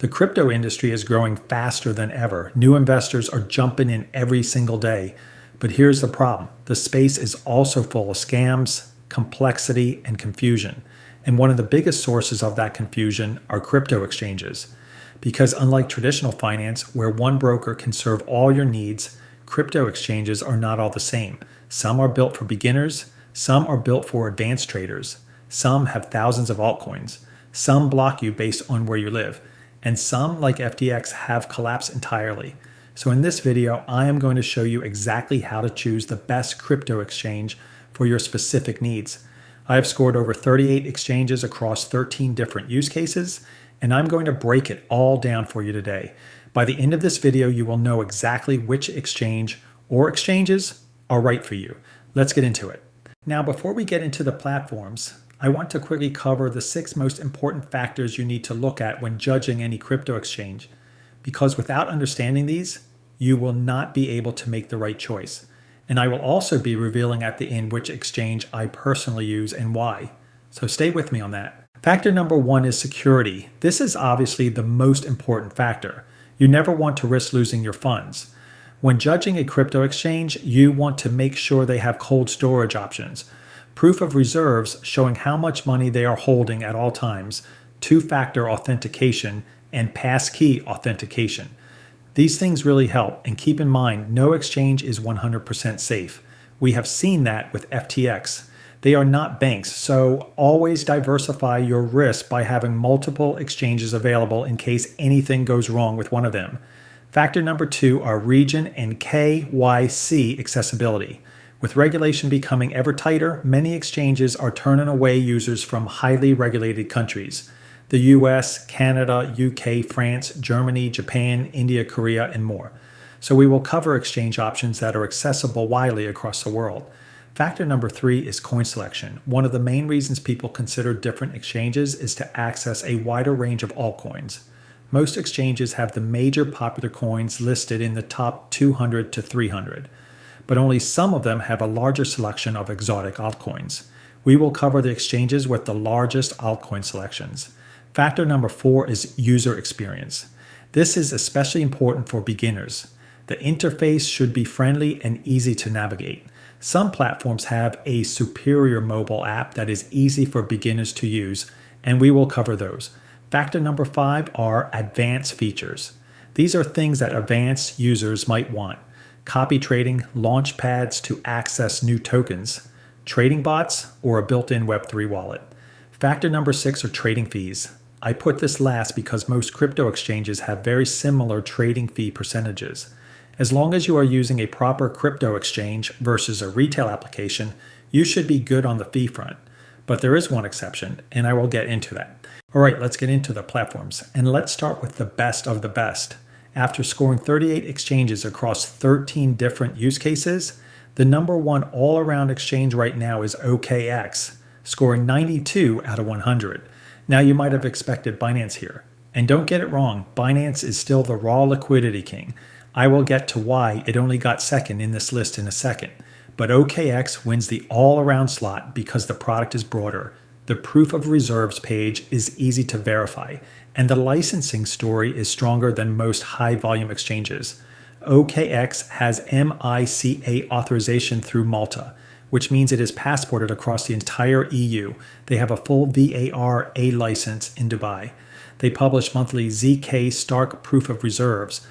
The crypto industry is growing faster than ever. New investors are jumping in every single day. But here's the problem. The space is also full of scams, complexity, and confusion. And one of the biggest sources of that confusion are crypto exchanges. Because unlike traditional finance, where one broker can serve all your needs, crypto exchanges are not all the same. Some are built for beginners, some are built for advanced traders, some have thousands of altcoins, some block you based on where you live, and some, like FTX, have collapsed entirely. So in this video, I am going to show you exactly how to choose the best crypto exchange for your specific needs. I have scored over 38 exchanges across 13 different use cases, and I'm going to break it all down for you today. By the end of this video, you will know exactly which exchange or exchanges are right for you. Let's get into it. Now, before we get into the platforms, I want to quickly cover the 6 most important factors you need to look at when judging any crypto exchange, because without understanding these, you will not be able to make the right choice. And I will also be revealing at the end which exchange I personally use and why. So stay with me on that. Factor number 1 is security. This is obviously the most important factor. You never want to risk losing your funds. When judging a crypto exchange, you want to make sure they have cold storage options, proof of reserves showing how much money they are holding at all times, two-factor authentication, and passkey authentication. These things really help, and keep in mind, no exchange is 100% safe. We have seen that with FTX. They are not banks, so always diversify your risk by having multiple exchanges available in case anything goes wrong with one of them. Factor number 2 are region and KYC accessibility. With regulation becoming ever tighter, many exchanges are turning away users from highly regulated countries. The US, Canada, UK, France, Germany, Japan, India, Korea, and more. So we will cover exchange options that are accessible widely across the world. Factor number 3 is coin selection. One of the main reasons people consider different exchanges is to access a wider range of altcoins. Most exchanges have the major popular coins listed in the top 200 to 300. But only some of them have a larger selection of exotic altcoins. We will cover the exchanges with the largest altcoin selections. Factor number 4 is user experience. This is especially important for beginners. The interface should be friendly and easy to navigate. Some platforms have a superior mobile app that is easy for beginners to use, and we will cover those. Factor number 5 are advanced features. These are things that advanced users might want. Copy trading, launch pads to access new tokens, trading bots, or a built-in Web3 wallet. Factor number 6 are trading fees. I put this last because most crypto exchanges have very similar trading fee percentages. As long as you are using a proper crypto exchange versus a retail application, you should be good on the fee front. But there is one exception, and I will get into that. All right, let's get into the platforms, and let's start with the best of the best. After scoring 38 exchanges across 13 different use cases, the number 1 all-around exchange right now is OKX, scoring 92 out of 100. Now you might have expected Binance here. And don't get it wrong, Binance is still the raw liquidity king. I will get to why it only got second in this list in a second. But OKX wins the all-around slot because the product is broader. The proof of reserves page is easy to verify, and the licensing story is stronger than most high-volume exchanges. OKX has MiCA authorization through Malta, which means it is passported across the entire EU. They have a full VAR A license in Dubai. They publish monthly ZK Stark Proof of Reserves,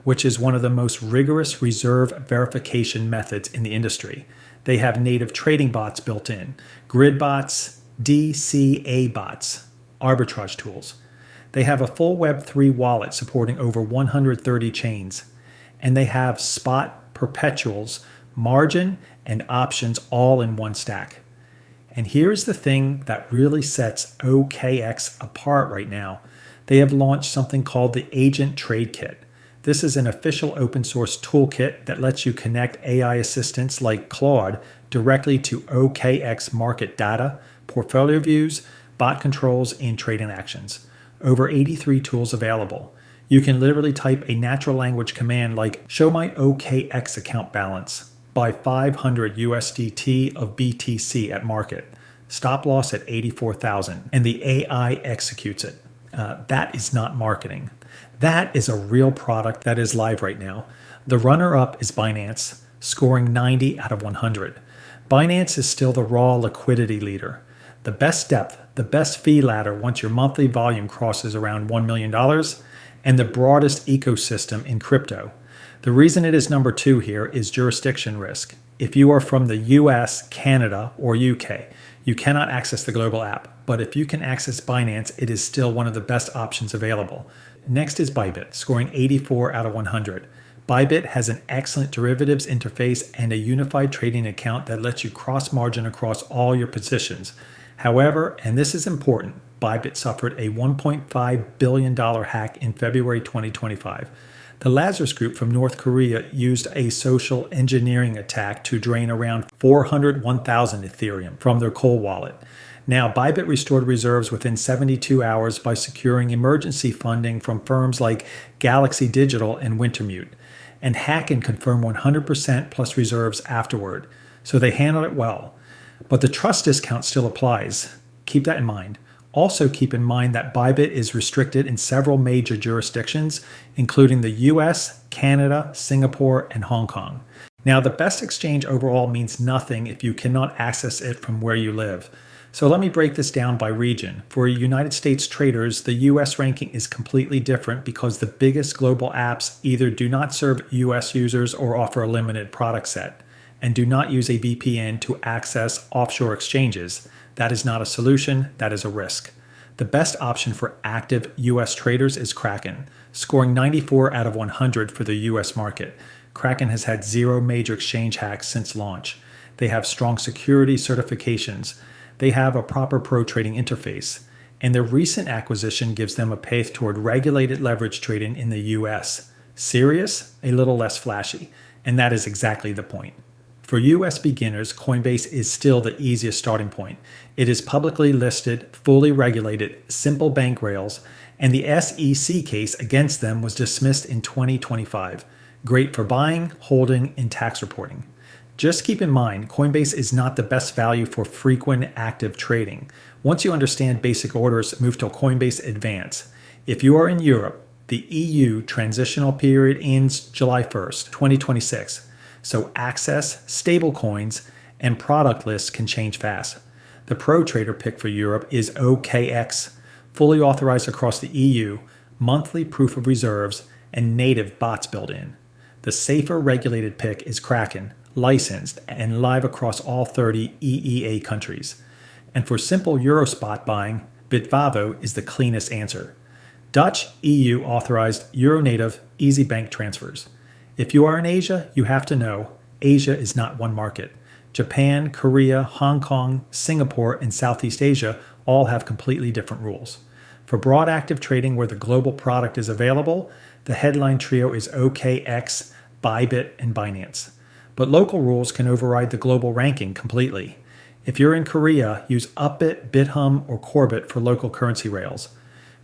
which is one of the most rigorous reserve verification methods in the industry. They have native trading bots built in, grid bots, DCA bots, arbitrage tools. They have a full Web3 wallet supporting over 130 chains, and they have spot, perpetuals, margin, and options all in one stack. And here's the thing that really sets OKX apart right now. They have launched something called the Agent Trade Kit. This is an official open source toolkit that lets you connect AI assistants like Claude directly to OKX market data, portfolio views, bot controls, and trading actions. Over 83 tools available. You can literally type a natural language command like show my OKX account balance, buy 500 USDT of BTC at market, stop loss at 84,000, and the AI executes it. That is not marketing. That is a real product that is live right now. The runner-up is Binance, scoring 90 out of 100. Binance is still the raw liquidity leader. The best depth, the best fee ladder once your monthly volume crosses around $1 million, and the broadest ecosystem in crypto. The reason it is number 2 here is jurisdiction risk. If you are from the US, Canada, or UK, you cannot access the global app. But if you can access Binance, it is still one of the best options available. Next is Bybit, scoring 84 out of 100. Bybit has an excellent derivatives interface and a unified trading account that lets you cross-margin across all your positions. However, and this is important, Bybit suffered a $1.5 billion hack in February 2025. The Lazarus Group from North Korea used a social engineering attack to drain around 401,000 Ethereum from their cold wallet. Now, Bybit restored reserves within 72 hours by securing emergency funding from firms like Galaxy Digital and Wintermute, and hack and confirm 100% plus reserves afterward. So they handled it well. But the trust discount still applies. Keep that in mind. Also keep in mind that Bybit is restricted in several major jurisdictions, including the US, Canada, Singapore, and Hong Kong. Now, the best exchange overall means nothing if you cannot access it from where you live. So let me break this down by region. For United States traders, the US ranking is completely different because the biggest global apps either do not serve US users or offer a limited product set, and do not use a VPN to access offshore exchanges. That is not a solution, that is a risk. The best option for active US traders is Kraken, scoring 94 out of 100 for the US market. Kraken has had 0 major exchange hacks since launch. They have strong security certifications. They have a proper pro trading interface. And their recent acquisition gives them a path toward regulated leverage trading in the US. Serious? A little less flashy. And that is exactly the point. For US beginners, Coinbase is still the easiest starting point. It is publicly listed, fully regulated, simple bank rails, and the SEC case against them was dismissed in 2025. Great for buying, holding, and tax reporting. Just keep in mind, Coinbase is not the best value for frequent active trading. Once you understand basic orders, move to Coinbase Advance. If you are in Europe, the EU transitional period ends July 1st, 2026. So access, stablecoins, and product lists can change fast. The pro trader pick for Europe is OKX, fully authorized across the EU, monthly proof of reserves, and native bots built in. The safer regulated pick is Kraken, licensed and live across all 30 EEA countries. And for simple Euro spot buying, Bitvavo is the cleanest answer. Dutch EU authorized Euro native easy bank transfers. If you are in Asia, you have to know Asia is not one market. Japan, Korea, Hong Kong, Singapore, and Southeast Asia all have completely different rules. For broad active trading where the global product is available, the headline trio is OKX, Bybit, and Binance. But local rules can override the global ranking completely. If you're in Korea, use Upbit, BitHum, or Corbit for local currency rails.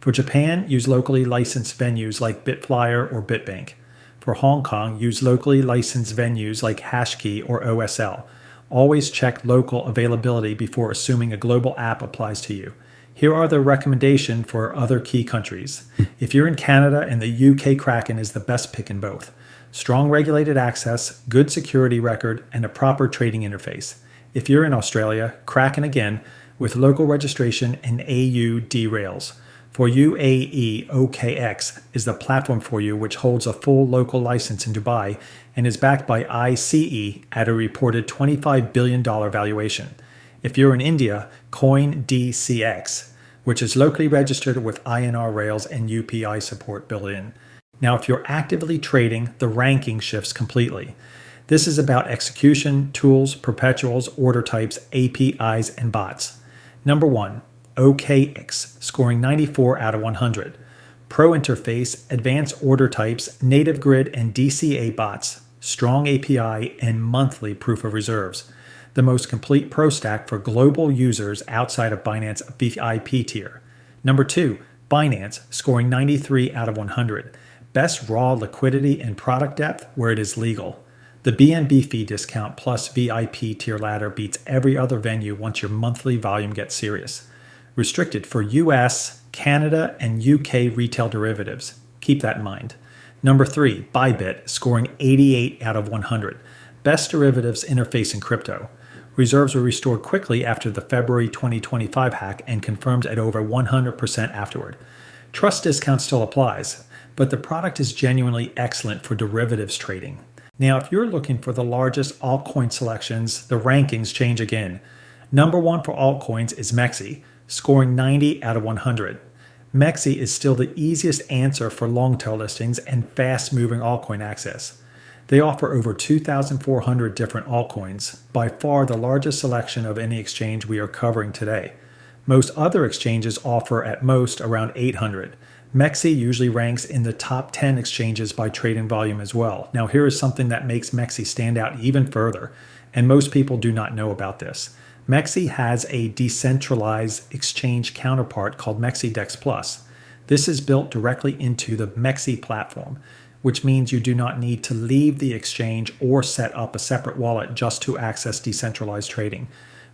For Japan, use locally licensed venues like Bitflyer or Bitbank. For Hong Kong, use locally licensed venues like Hashkey or OSL. Always check local availability before assuming a global app applies to you. Here are the recommendations for other key countries. If you're in Canada and the UK, Kraken is the best pick in both. Strong regulated access, good security record, and a proper trading interface. If you're in Australia, Kraken again, with local registration and AUD rails. For UAE, OKX is the platform for you, which holds a full local license in Dubai and is backed by ICE at a reported $25 billion valuation. If you're in India, CoinDCX, which is locally registered with INR rails and UPI support built in. Now, if you're actively trading, the ranking shifts completely. This is about execution, tools, perpetuals, order types, APIs, and bots. Number 1. OKX, scoring 94 out of 100. Pro interface, advanced order types, native grid and DCA bots, strong API, and monthly proof of reserves. The most complete pro stack for global users outside of Binance VIP tier. Number 2, Binance, scoring 93 out of 100. Best raw liquidity and product depth where it is legal. The BNB fee discount plus VIP tier ladder beats every other venue once your monthly volume gets serious. Restricted for US, Canada and UK retail derivatives. Keep that in mind. Number 3, Bybit, scoring 88 out of 100. Best derivatives interface in crypto. Reserves were restored quickly after the February 2025 hack and confirmed at over 100% afterward. Trust discount still applies, but the product is genuinely excellent for derivatives trading. Now, if you're looking for the largest altcoin selections, the rankings change again. Number 1 for altcoins is MEXI, scoring 90 out of 100. MEXI is still the easiest answer for long-tail listings and fast-moving altcoin access. They offer over 2,400 different altcoins, by far the largest selection of any exchange we are covering today. Most other exchanges offer at most around 800. MEXI usually ranks in the top 10 exchanges by trading volume as well. Now here is something that makes MEXI stand out even further, and most people do not know about this. MEXI has a decentralized exchange counterpart called MEXIDEX Plus. This is built directly into the MEXI platform, which means you do not need to leave the exchange or set up a separate wallet just to access decentralized trading.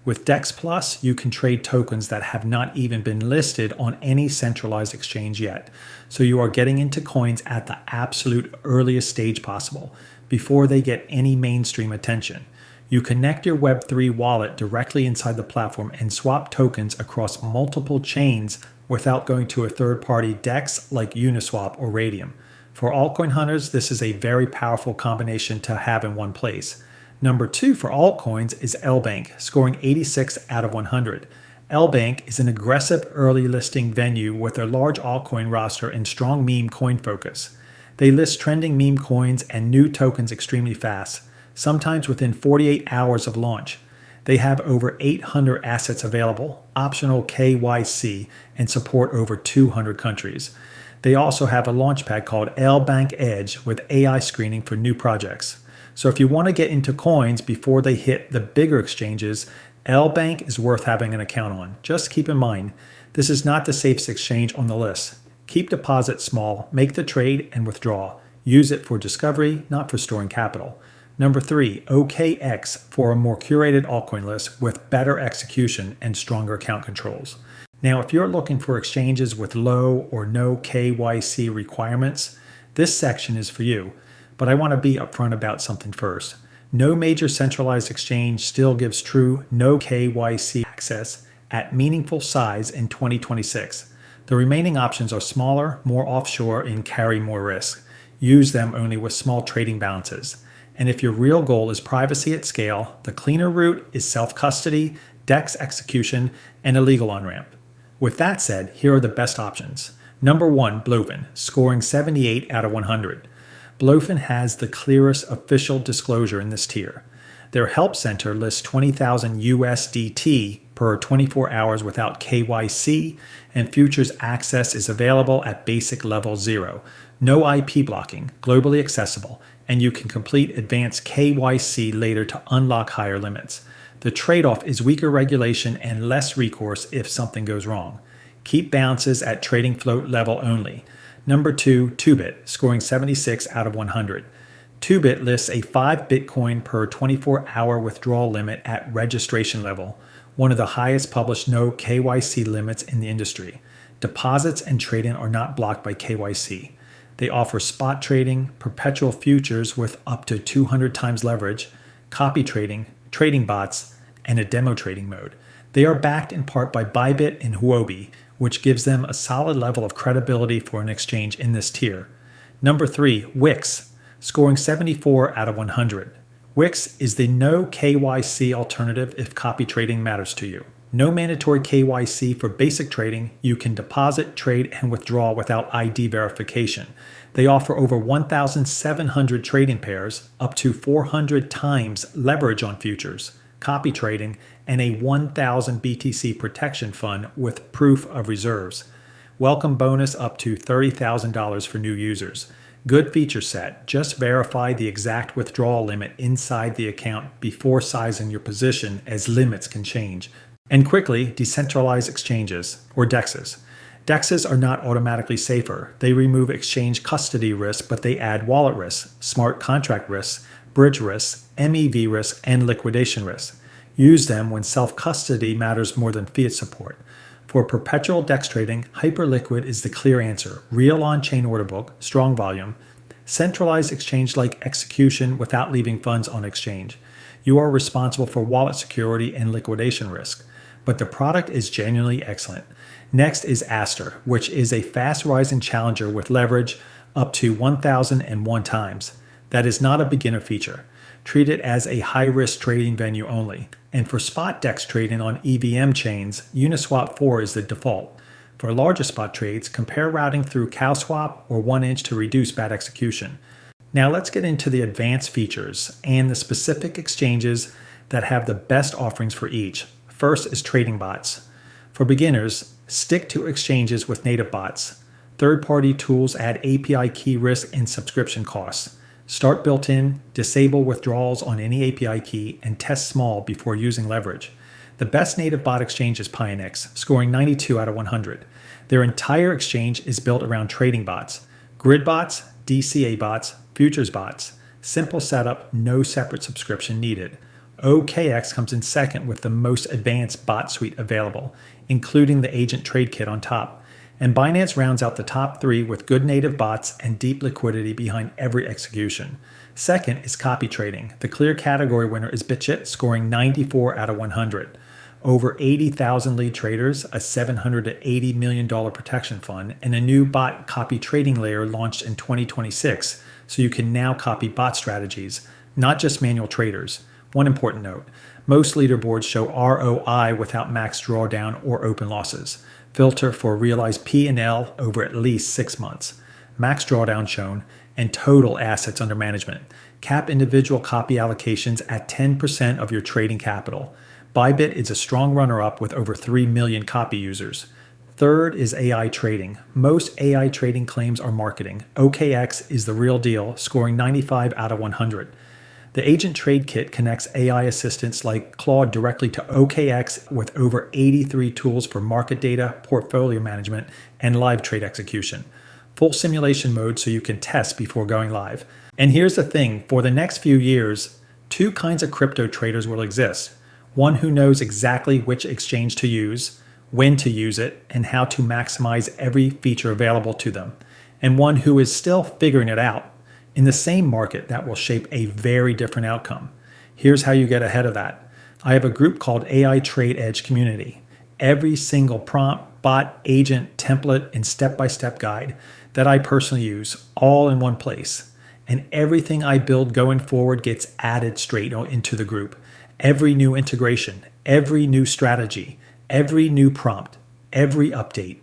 With DEX Plus, you can trade tokens that have not even been listed on any centralized exchange yet. So you are getting into coins at the absolute earliest stage possible, before they get any mainstream attention. You connect your Web3 wallet directly inside the platform and swap tokens across multiple chains without going to a third-party DEX like Uniswap or Radium. For altcoin hunters, this is a very powerful combination to have in one place. Number 2 for altcoins is LBank, scoring 86 out of 100. LBank is an aggressive early listing venue with a large altcoin roster and strong meme coin focus. They list trending meme coins and new tokens extremely fast, sometimes within 48 hours of launch. They have over 800 assets available, optional KYC, and support over 200 countries. They also have a launchpad called LBank Edge with AI screening for new projects. So if you want to get into coins before they hit the bigger exchanges, LBank is worth having an account on. Just keep in mind, this is not the safest exchange on the list. Keep deposits small, make the trade and withdraw. Use it for discovery, not for storing capital. Number 3, OKX for a more curated altcoin list with better execution and stronger account controls. Now, if you're looking for exchanges with low or no KYC requirements, this section is for you. But I want to be upfront about something first. No major centralized exchange still gives true no KYC access at meaningful size in 2026. The remaining options are smaller, more offshore, and carry more risk. Use them only with small trading balances. And if your real goal is privacy at scale, the cleaner route is self-custody, DEX execution, and a legal on-ramp. With that said, here are the best options. Number 1, Blofin, scoring 78 out of 100. Blofin has the clearest official disclosure in this tier. Their help center lists 20,000 USDT per 24 hours without KYC, and futures access is available at basic level 0. No IP blocking, globally accessible, and you can complete advanced KYC later to unlock higher limits. The trade-off is weaker regulation and less recourse if something goes wrong. Keep balances at trading float level only. Number 2, 2Bit, scoring 76 out of 100. 2Bit lists a 5 Bitcoin per 24-hour withdrawal limit at registration level, one of the highest published no KYC limits in the industry. Deposits and trading are not blocked by KYC. They offer spot trading, perpetual futures with up to 200 times leverage, copy trading, trading bots, and a demo trading mode. They are backed in part by Bybit and Huobi, which gives them a solid level of credibility for an exchange in this tier. Number 3, Wix, scoring 74 out of 100. Wix is the no KYC alternative if copy trading matters to you. No mandatory KYC for basic trading. You can deposit, trade, and withdraw without ID verification. They offer over 1,700 trading pairs, up to 400 times leverage on futures, copy trading, and a 1,000 BTC protection fund with proof of reserves. Welcome bonus up to $30,000 for new users. Good feature set. Just verify the exact withdrawal limit inside the account before sizing your position, as limits can change. And quickly, decentralized exchanges, or DEXs. DEXs are not automatically safer. They remove exchange custody risk, but they add wallet risks, smart contract risks, bridge risks, MEV risks, and liquidation risks. Use them when self-custody matters more than fiat support. For perpetual DEX trading, Hyperliquid is the clear answer. Real on-chain order book, strong volume, centralized exchange-like execution without leaving funds on exchange. You are responsible for wallet security and liquidation risk, but the product is genuinely excellent. Next is Aster, which is a fast-rising challenger with leverage up to 1,001 times. That is not a beginner feature. Treat it as a high-risk trading venue only. And for spot DEX trading on EVM chains, Uniswap 4 is the default. For larger spot trades, compare routing through CowSwap or 1inch to reduce bad execution. Now let's get into the advanced features and the specific exchanges that have the best offerings for each. First is trading bots. For beginners, stick to exchanges with native bots. Third-party tools add API key risk and subscription costs. Start built-in, disable withdrawals on any API key, and test small before using leverage. The best native bot exchange is Pionex, scoring 92 out of 100. Their entire exchange is built around trading bots. Grid bots, DCA bots, futures bots. Simple setup, no separate subscription needed. OKX comes in second with the most advanced bot suite available, including the Agent Trade Kit on top. And Binance rounds out the top 3 with good native bots and deep liquidity behind every execution. Second is copy trading. The clear category winner is BitChit, scoring 94 out of 100. Over 80,000 lead traders, a $780 million protection fund, and a new bot copy trading layer launched in 2026, so you can now copy bot strategies, not just manual traders. One important note, most leaderboards show ROI without max drawdown or open losses. Filter for realized P&L over at least 6 months. Max drawdown shown, and total assets under management. Cap individual copy allocations at 10% of your trading capital. Bybit is a strong runner-up with over 3 million copy users. Third is AI trading. Most AI trading claims are marketing. OKX is the real deal, scoring 95 out of 100. The Agent Trade Kit connects AI assistants like Claude directly to OKX with over 83 tools for market data, portfolio management, and live trade execution. Full simulation mode so you can test before going live. And here's the thing, for the next few years, 2 kinds of crypto traders will exist. One who knows exactly which exchange to use, when to use it, and how to maximize every feature available to them. And one who is still figuring it out. In the same market, that will shape a very different outcome. Here's how you get ahead of that. I have a group called AI Trade Edge Community. Every single prompt, bot, agent, template, and step-by-step guide that I personally use, all in one place. And everything I build going forward gets added straight into the group. Every new integration, every new strategy, every new prompt, every update.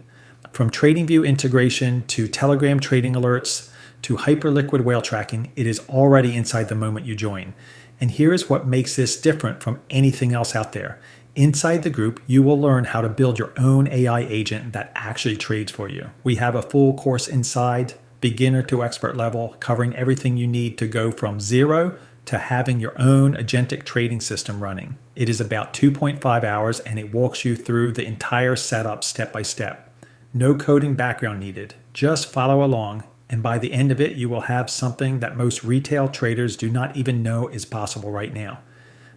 From TradingView integration to Telegram trading alerts, to Hyperliquid whale tracking, it is already inside the moment you join. And here is what makes this different from anything else out there. Inside the group, you will learn how to build your own AI agent that actually trades for you. We have a full course inside, beginner to expert level, covering everything you need to go from zero to having your own agentic trading system running. It is about 2.5 hours and it walks you through the entire setup step by step. No coding background needed. Just follow along. And by the end of it, you will have something that most retail traders do not even know is possible right now.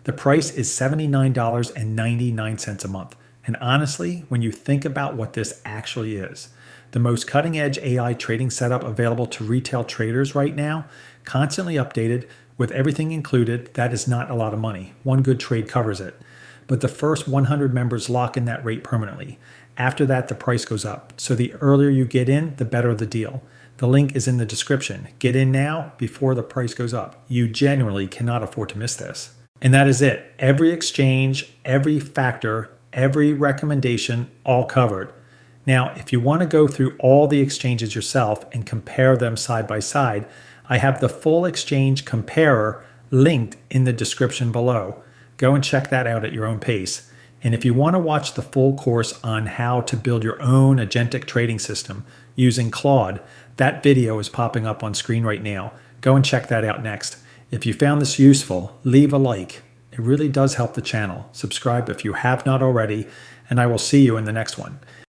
The price is $79.99 a month. And honestly, when you think about what this actually is, the most cutting-edge AI trading setup available to retail traders right now, constantly updated with everything included, that is not a lot of money. One good trade covers it. But the first 100 members lock in that rate permanently. After that, the price goes up. So the earlier you get in, the better the deal. The link is in the description. Get in now before the price goes up. You genuinely cannot afford to miss this. And that is it. Every exchange, every factor, every recommendation, all covered. Now, if you want to go through all the exchanges yourself and compare them side by side, I have the full exchange comparer linked in the description below. Go and check that out at your own pace. And if you want to watch the full course on how to build your own agentic trading system using Claude, that video is popping up on screen right now. Go and check that out next. If you found this useful, leave a like. It really does help the channel. Subscribe if you have not already, and I will see you in the next one.